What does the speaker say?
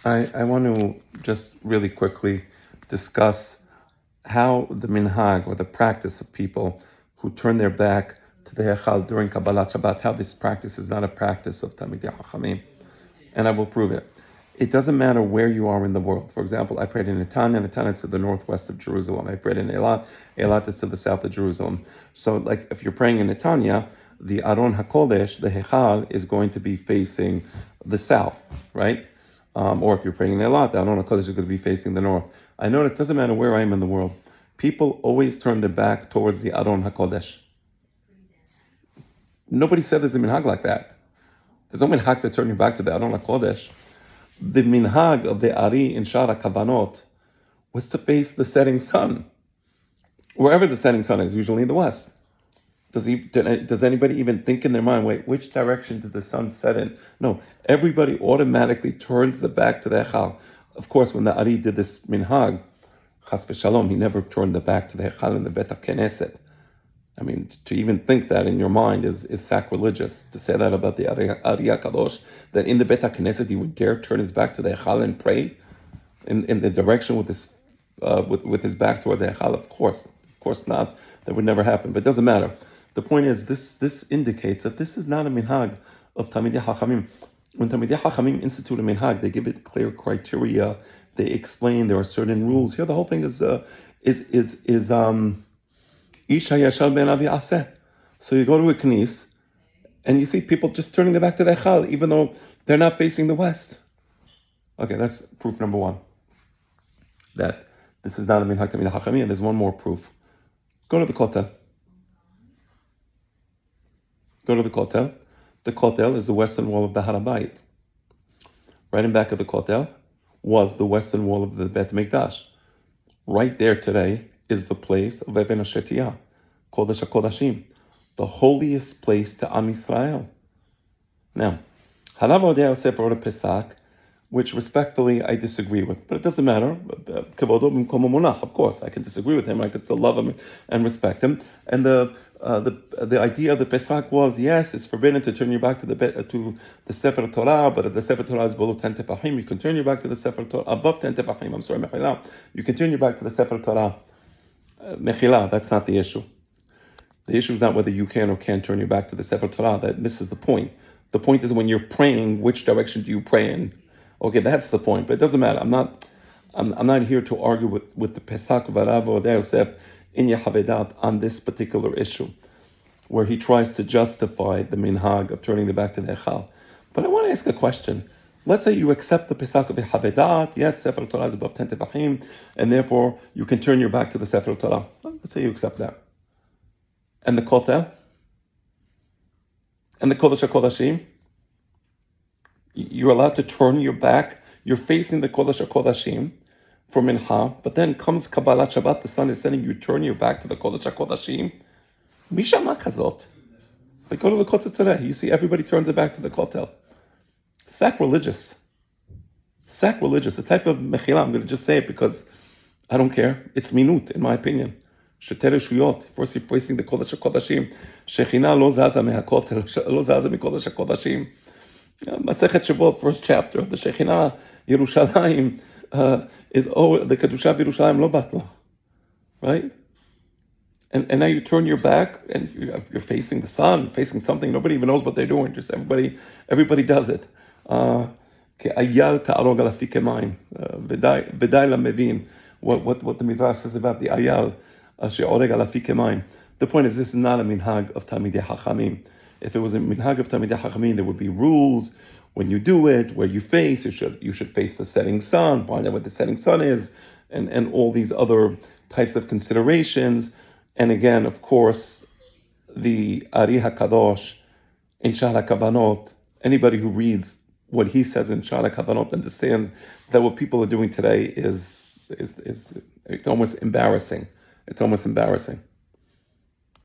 I want to just really quickly discuss how the minhag, or the practice of people who turn their back to the Hekhal during Kabbalat Shabbat, how this practice is not a practice of Talmidei Hakhamim. And I will prove it. It doesn't matter where you are in the world. For example, I prayed in Netanya. Netanya is to the northwest of Jerusalem. I prayed in Eilat. Eilat is to the south of Jerusalem. So, like, if you're praying in Netanya, the Aron HaKodesh, the Hekhal, is going to be facing the south, right? Or if you're praying in Eilat, the Aron HaKodesh is going to be facing the north. I know it doesn't matter where I am in the world. People always turn their back towards the Aron HaKodesh. Nobody said there's a minhag like that. There's no minhag to turn your back to the Aron HaKodesh. The minhag of the Ari in Shara Kavanot was to face the setting sun. Wherever the setting sun is, usually in the west. Does anybody even think in their mind, wait, which direction did the sun set in? No, everybody automatically turns the back to the Hekhal. Of course, when the Ari did this minhag, Chas v'shalom, he never turned the back to the Hekhal in the Bet HaKnesset. I mean, to even think that in your mind is sacrilegious. To say that about the Ari HaKadosh, that in the Bet HaKnesset he would dare turn his back to the Hekhal and pray in the direction with his back toward the Hekhal. Of course not. That would never happen. But it doesn't matter. The point is, this indicates that this is not a minhag of Talmidei Hakhamim. When Talmidei Hakhamim institute a minhag, they give it clear criteria. They explain there are certain rules. Here, the whole thing is Ish hayashal ben avi aseh. So you go to a knis, and you see people just turning their back to the Hekhal, even though they're not facing the west. Okay, that's proof number one. That this is not a minhag Talmidei Hakhamim. And there's one more proof. Go to the Kotel. Go to the Kotel. The Kotel is the western wall of the Har HaBayit. Right in back of the Kotel was the western wall of the Bet Mikdash. Right there today is the place of Even HaShetiyah, Kodesh HaKodashim, the holiest place to Am Yisrael. Now, Harav Odeya Yosef wrote a Pesach, which respectfully I disagree with, but it doesn't matter. Kevodo b'mkom hamonach. Of course, I can disagree with him. I can still love him and respect him. And the idea of the Pesach was, yes, it's forbidden to turn your back to the Sefer Torah, but if the Sefer Torah is below 10 tefachim, you can turn your back to the Sefer Torah above 10 tefachim. I'm sorry, Mechila. You can turn your back to the Sefer Torah. Mechila, that's not the issue. The issue is not whether you can or can't turn your back to the Sefer Torah. That misses the point. The point is when you're praying, which direction do you pray in? Okay, that's the point, but it doesn't matter. I'm not here to argue with the Pesach of Harav Odeya Yosef in Yehavedat on this particular issue, where he tries to justify the minhag of turning the back to the Hekhal. But I want to ask a question. Let's say you accept the Pesach of Yehavedat. Yes, Sefer Torah is above 10 tefachim, and therefore you can turn your back to the Sefer Torah. Let's say you accept that. And the Kotel? And the Kodesh HaKodashim? You're allowed to turn your back. You're facing the Kodesh HaKodashim for Mincha, but then comes Kabbalat Shabbat, the sun is setting, you turn your back to the Kodesh HaKodashim. Mishama kazot. Like, go to the Kotel today. You see everybody turns their back to the Kotel. Sacrilegious. A type of mechila. I'm going to just say it because I don't care. It's minut, in my opinion. Sheter shuyot. First, you're facing the Kodesh HaKodashim. Shechina lo zaza mehakotel, lo zaza mikodesh HaKodashim. Masechet Shavuot, first chapter. The Shekhinah Yerushalayim is the Kedusha Yerushalayim lo batla, right? And now you turn your back and you're facing the sun, facing something nobody even knows what they're doing. Just everybody does it. Ayal ta'arog al afike mayim. V'day lamevin. What the Midrash says about the ayal she'oreg al afike mayim. The point is, this is not a minhag of Talmidei Hakhamim. If it was a minhag of Talmidei Hakhamim, there would be rules when you do it, where you face. You should face the setting sun, find out what the setting sun is, and all these other types of considerations. And again, of course, the Ari HaKadosh in Shara Kavanot, anybody who reads what he says in Shara Kavanot understands that what people are doing today is it's almost embarrassing. It's almost embarrassing.